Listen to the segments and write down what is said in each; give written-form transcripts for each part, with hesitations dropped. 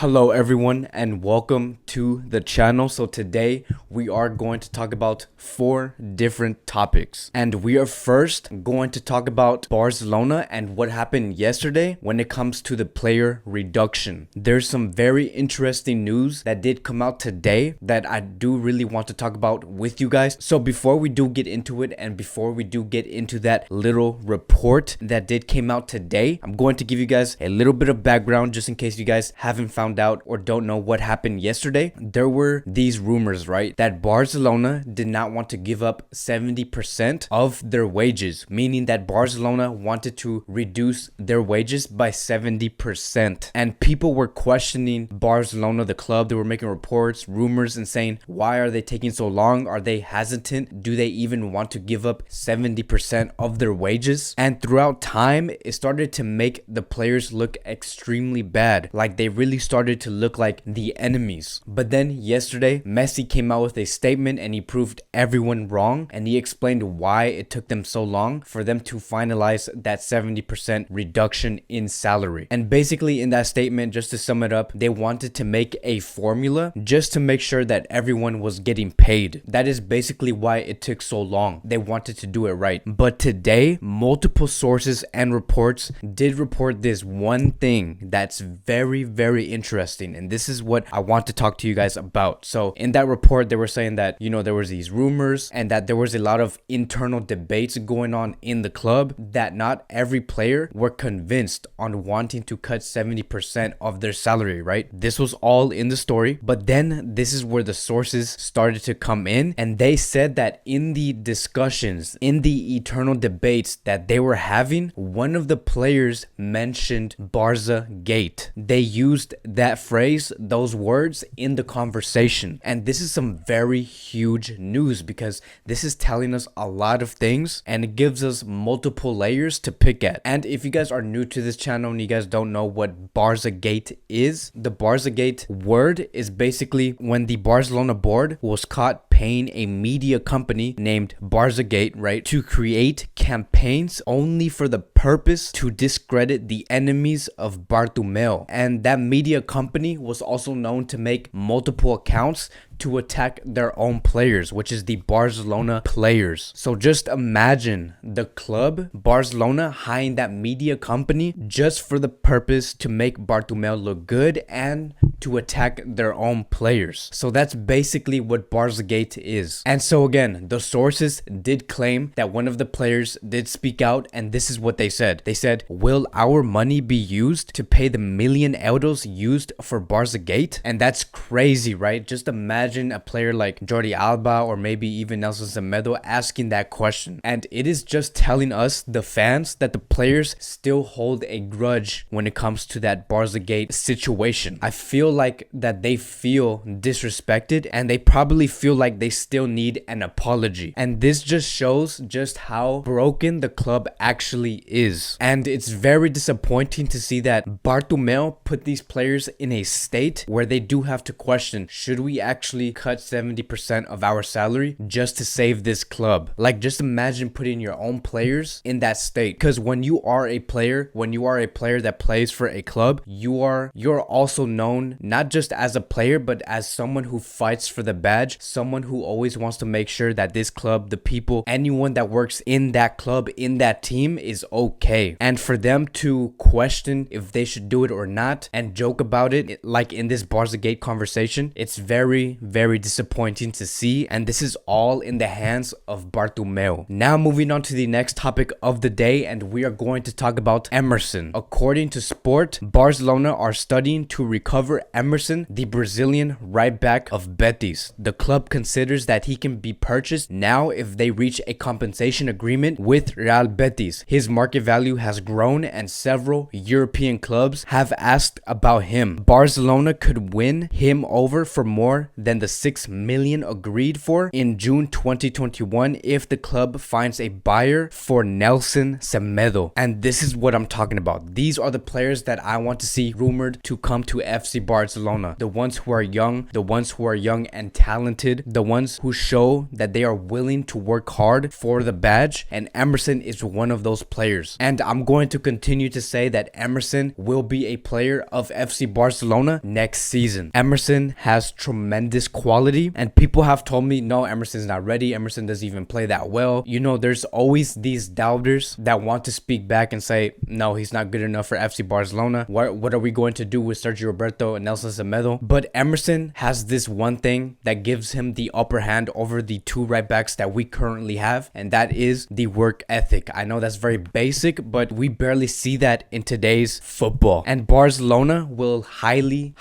Hello everyone and welcome to the channel. So today we are going to talk about 4 different topics, and we are first going to talk about Barcelona and what happened yesterday when it comes to the player reduction. There's some very interesting news that did come out today that I do really want to talk about with you guys. So before we do get into it and before we do get into that little report that did came out today, I'm going to give you guys a little bit of background just in case you guys haven't found out or don't know what happened yesterday. There were these rumors, right, that Barcelona did not want to give up 70% of their wages, meaning that Barcelona wanted to reduce their wages by 70%. And people were questioning Barcelona, the club. They were making reports, rumors, and saying, why are they taking so long? Are they hesitant? Do they even want to give up 70% of their wages? And throughout time, it started to make the players look extremely bad. Like they really started to look like the enemies. But then yesterday, Messi came out with a statement and he proved everyone wrong, and he explained why it took them so long for them to finalize that 70% reduction in salary. And basically in that statement, just to sum it up, they wanted to make a formula just to make sure that everyone was getting paid. That is basically why it took so long. They wanted to do it right. But today, multiple sources and reports did report this one thing that's very, very interesting, and this is what I want to talk to you guys about. So in that report, they were saying that, there was these rumors and that there was a lot of internal debates going on in the club, that not every player were convinced on wanting to cut 70% of their salary, right? This was all in the story, but then this is where the sources started to come in, and they said that in the discussions, in the eternal debates that they were having, one of the players mentioned Barçagate. They used that phrase, those words, in the conversation. And this is some very huge news because this is telling us a lot of things and it gives us multiple layers to pick at. And if you guys are new to this channel and you guys don't know what Barçagate is, the Barçagate word is basically when the Barcelona board was caught paying a media company named Barçagate, right, to create campaigns only for the purpose to discredit the enemies of Bartomeu. And that media company was also known to make multiple accounts to attack their own players, which is the Barcelona players. So just imagine the club, Barcelona, hiring that media company just for the purpose to make Bartomeu look good and to attack their own players. So that's basically what Barçagate is. And so again, the sources did claim that one of the players did speak out, and this is what they said. They said, will our money be used to pay the million euros used for Barçagate? And that's crazy, right? Just imagine a player like Jordi Alba or maybe even Nelson Semedo asking that question. And it is just telling us, the fans, that the players still hold a grudge when it comes to that Barçagate situation. I feel like that they feel disrespected and they probably feel like they still need an apology. And this just shows just how broken the club actually is. And it's very disappointing to see that Bartomeu put these players in a state where they do have to question, should we actually cut 70% of our salary just to save this club? Like, just imagine putting your own players in that state. Because when you are a player that plays for a club, you're also known not just as a player but as someone who fights for the badge, someone who always wants to make sure that this club, the people, anyone that works in that club, in that team, is okay. And for them to question if they should do it or not and joke about it, like in this Barçagate conversation, it's very, very disappointing to see, and this is all in the hands of Bartomeu. Now moving on to the next topic of the day, and we are going to talk about Emerson. According to Sport, Barcelona are studying to recover Emerson, the Brazilian right back of Betis. The club considers that he can be purchased now if they reach a compensation agreement with Real Betis. His market value has grown and several European clubs have asked about him. Barcelona could win him over for more than than the 6 million agreed for in June 2021 if the club finds a buyer for Nelson Semedo. And this is what I'm talking about. These are the players that I want to see rumored to come to FC Barcelona. The ones who are young, and talented, the ones who show that they are willing to work hard for the badge, and Emerson is one of those players. And I'm going to continue to say that Emerson will be a player of FC Barcelona next season. Emerson has tremendous quality, and people have told me, no, Emerson's not ready. Emerson doesn't even play that well. You know, there's always these doubters that want to speak back and say, no, he's not good enough for FC Barcelona. What are we going to do with Sergio Roberto and Nelson Semedo? But Emerson has this one thing that gives him the upper hand over the two right backs that we currently have, and that is the work ethic. I know that's very basic, but we barely see that in today's football. And Barcelona will highly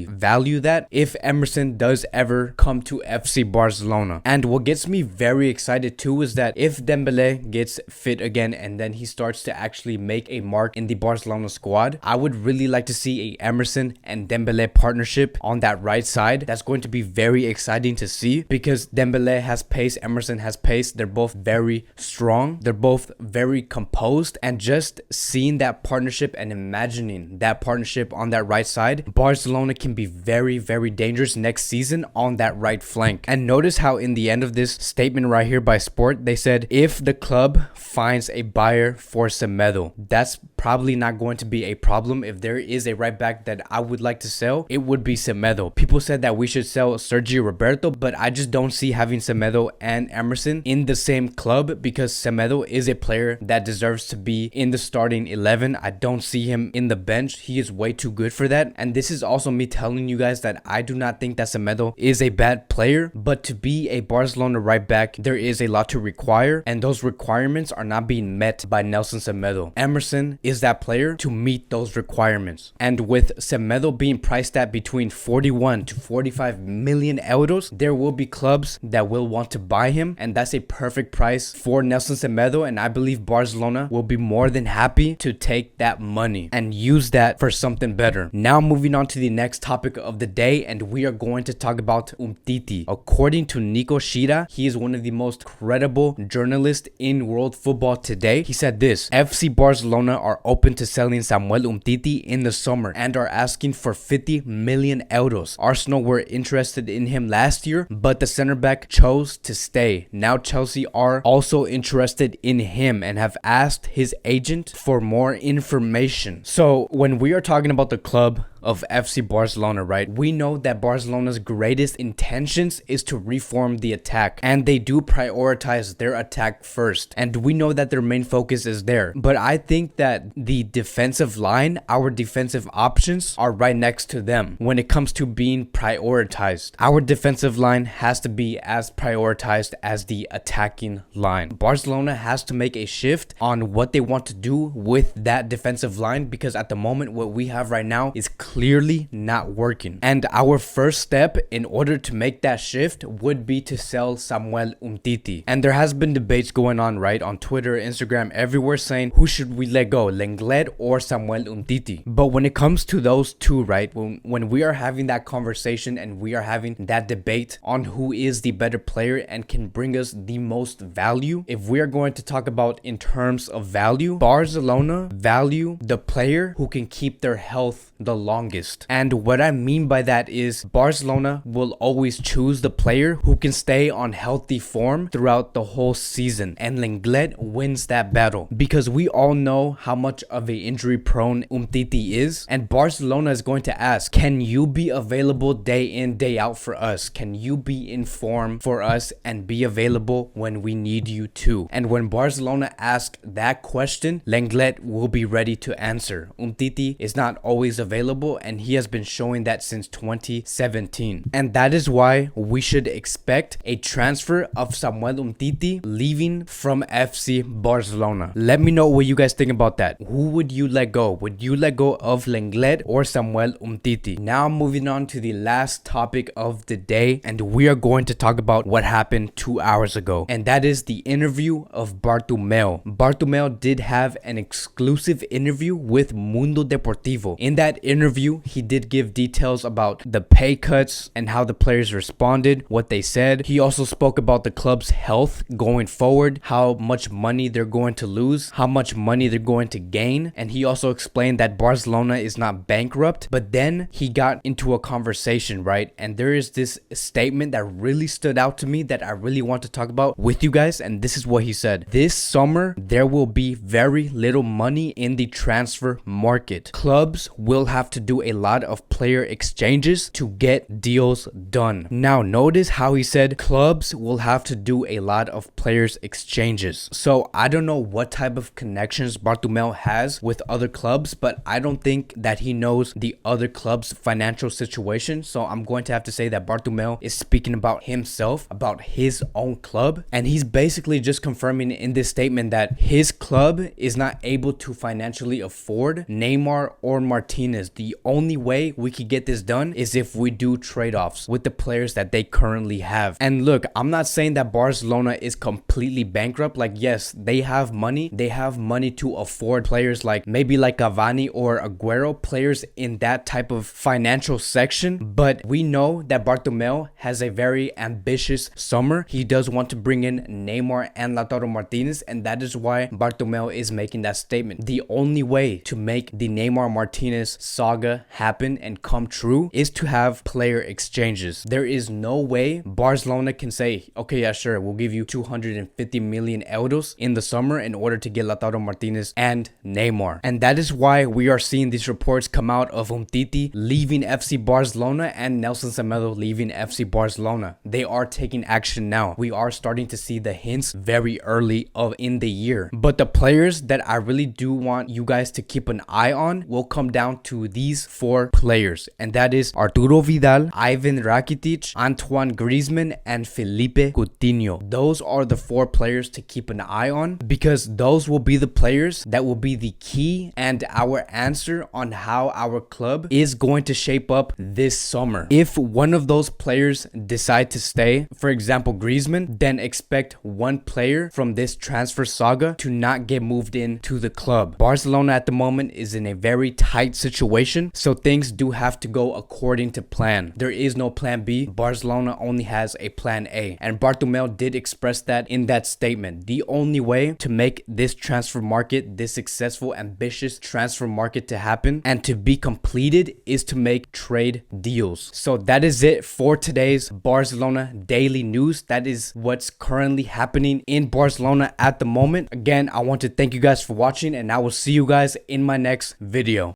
value that if Emerson does ever come to FC Barcelona. And what gets me very excited too is that if Dembele gets fit again and then he starts to actually make a mark in the Barcelona squad, I would really like to see a Emerson and Dembele partnership on that right side. That's going to be very exciting to see because Dembele has pace, Emerson has pace. They're both very strong. They're both very composed, and just seeing that partnership and imagining that partnership on that right side, Barcelona can be very dangerous next season on that right flank. And notice how in the end of this statement right here by Sport, they said if the club finds a buyer for Semedo, that's probably not going to be a problem. If there is a right back that I would like to sell, it would be Semedo. People said that we should sell Sergio Roberto, but I just don't see having Semedo and Emerson in the same club because Semedo is a player that deserves to be in the starting 11. I don't see him in the bench. He is way too good for that. And this is also me telling you guys that I do not think that Semedo is a bad player, but to be a Barcelona right back, there is a lot to require, and those requirements are not being met by Nelson Semedo. Emerson is that player to meet those requirements. And with Semedo being priced at between 41 to 45 million euros, there will be clubs that will want to buy him, and that's a perfect price for Nelson Semedo, and I believe Barcelona will be more than happy to take that money and use that for something better. Now moving on to the next topic of the day, and we are going to talk about Umtiti. According to Nico Shira, he is one of the most credible journalists in world football today. He said this: FC Barcelona are open to selling Samuel Umtiti in the summer and are asking for 50 million euros. Arsenal were interested in him last year, but the center back chose to stay. Now Chelsea are also interested in him and have asked his agent for more information. So when we are talking about the club of FC Barcelona, right, we know that Barcelona's greatest intentions is to reform the attack, and they do prioritize their attack first, and we know that their main focus is there. But I think that the defensive line, our defensive options, are right next to them when it comes to being prioritized. Our defensive line has to be as prioritized as the attacking line. Barcelona has to make a shift on what they want to do with that defensive line, because at the moment what we have right now is clearly not working. And our first step in order to make that shift would be to sell Samuel Umtiti. And there has been debates going on, right, on Twitter, Instagram, everywhere, saying who should we let go, Lenglet or Samuel Umtiti. But when it comes to those two, right, when we are having that conversation and we are having that debate on who is the better player and can bring us the most value, if we are going to talk about in terms of value, Barcelona value the player who can keep their health the longest. And what I mean by that is Barcelona will always choose the player who can stay on healthy form throughout the whole season, and Lenglet wins that battle because we all know how much of a injury prone Umtiti is, and Barcelona is going to ask, can you be available day in, day out for us? Can you be in form for us and be available when we need you to? And when Barcelona asks that question, Lenglet will be ready to answer. Umtiti is not always available, and he has been showing that since 2017. And that is why we should expect a transfer of Samuel Umtiti leaving from FC Barcelona. Let me know what you guys think about that. Who would you let go? Would you let go of Lenglet or Samuel Umtiti? Now moving on to the last topic of the day, and we are going to talk about what happened 2 hours ago, and that is the interview of Bartomeu. Bartomeu did have an exclusive interview with Mundo Deportivo. In that interview, interview, he did give details about the pay cuts and how the players responded, what they said. He also spoke about the club's health going forward, how much money they're going to lose, how much money they're going to gain. And he also explained that Barcelona is not bankrupt. But then he got into a conversation, right? And there is this statement that really stood out to me that I really want to talk about with you guys. And this is what he said. This summer, there will be very little money in the transfer market. Clubs will have to do a lot of player exchanges to get deals done. Now, notice how he said clubs will have to do a lot of players exchanges. So I don't know what type of connections Bartomeu has with other clubs, but I don't think that he knows the other club's financial situation. So I'm going to have to say that Bartomeu is speaking about himself, about his own club. And he's basically just confirming in this statement that his club is not able to financially afford Neymar or Martinez. The only way we could get this done is if we do trade-offs with the players that they currently have. And look, I'm not saying that Barcelona is completely bankrupt. Like, yes, they have money. They have money to afford players like maybe like Cavani or Aguero, players in that type of financial section. But we know that Bartomeu has a very ambitious summer. He does want to bring in Neymar and Lautaro Martinez, and that is why Bartomeu is making that statement. The only way to make the Neymar Martinez saga happen and come true is to have player exchanges. There is no way Barcelona can say, okay, yeah, sure, we'll give you 250 million euros in the summer in order to get Lautaro Martinez and Neymar. And that is why we are seeing these reports come out of Umtiti leaving FC Barcelona and Nelson Semedo leaving FC Barcelona. They are taking action now. We are starting to see the hints very early in the year. But the players that I really do want you guys to keep an eye on will come down to these four players. And that is Arturo Vidal, Ivan Rakitic, Antoine Griezmann, and Felipe Coutinho. Those are the four players to keep an eye on, because those will be the players that will be the key and our answer on how our club is going to shape up this summer. If one of those players decide to stay, for example Griezmann, then expect one player from this transfer saga to not get moved into the club. Barcelona at the moment is in a very tight situation, so things do have to go according to plan. There is no plan B. Barcelona only has a plan A, and Bartomeu did express that in that statement. The only way to make this transfer market, this successful, ambitious transfer market to happen and to be completed is to make trade deals. So that is it for today's Barcelona daily news. That is what's currently happening in Barcelona at the moment. Again, I want to thank you guys for watching, and I will see you guys in my next video.